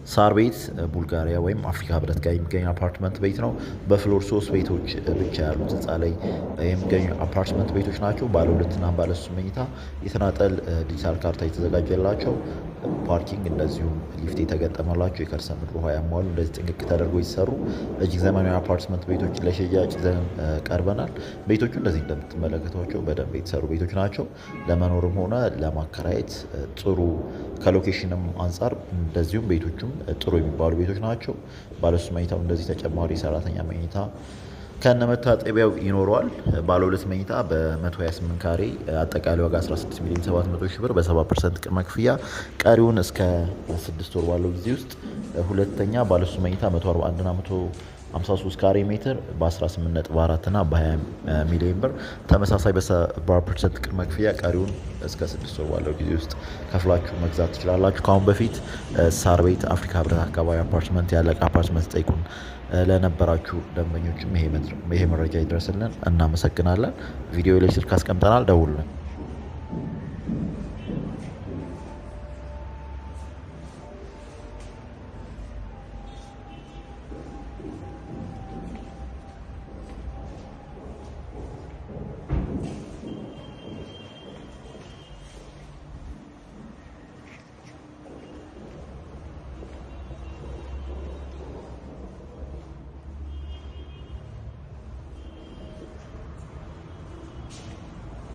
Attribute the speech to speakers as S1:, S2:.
S1: ሳር ቤት ቡልጋሪያ ወይም አፍሪካ ህብረት ጋር የሚገኝ አፓርትመንት ቤት ነው። በፍሎር 3 ቤቶች ብቻ ያሉት ህንፃ ላይ የሚገኙ አፓርትመንት ቤቶች ናቸው። ባለ 2 እና ባለ 3 መኝታ የተናጠል ዲጂታል ካርታ የተዘጋጀላቸው፣ ፓርኪንግ እንደዚሁም ሊፍት የተገጠመላቸው፣ የከርሰ ምድር ውሃ ያሟሉ፣ እንደዚህ ጥንቅቅ ተደርጎ የተሰሩ እጅግ ዘመናዊ አፓርትመንት ቤቶች ለሽያጭ ይዘን ቀርበናል። ቤቶቹ እንደዚህ እንደምትመለከቷቸው በደንብ የተሰሩ ቤቶች ናቸው። ለመኖርም ሆነ ለማከራየት ጥሩ ከሎኬሽንም አንጻር እንደዚሁም ቤቶቹም ጥሩ የሚባሉ ቤቶች ናቸው። ባለሶስት መኝታው እንደዚህ ተጨማሪ ሰራተኛ መኝታ ከነመታጠቢያው ይኖረዋል። ባለ 2 መኝታ በ128 ካሬ አጠቃላይ ዋጋ 16 ሚሊዮን 700 ሺህ ብር በ7% ቅድመ ክፍያ ቀሪውን እስከ 6 ወር ባለው ጊዜ ውስጥ። ሁለተኛ ባለ 3 መኝታ 141 እና 153 ካሬ ሜትር በ18.4 እና በ20 ሚሊዮን ብር ተመሳሳይ በ7% ቅድመ ክፍያ ቀሪውን እስከ 6 ወር ባለው ጊዜ ውስጥ ከፍላችሁ መግዛት ትችላላችሁ። ከአሁን በፊት ሳር ቤት አፍሪካ ህብረት አካባቢ አፓርትመንት ያለቀ አፓርትመንት ጠይቁን ለነበራችሁ ደንበኞችም ይሄ መረጃ ይድረስልን። እናመሰግናለን። ቪዲዮ ላይ ስልክ አስቀምጠናል፣ ደውሉልን።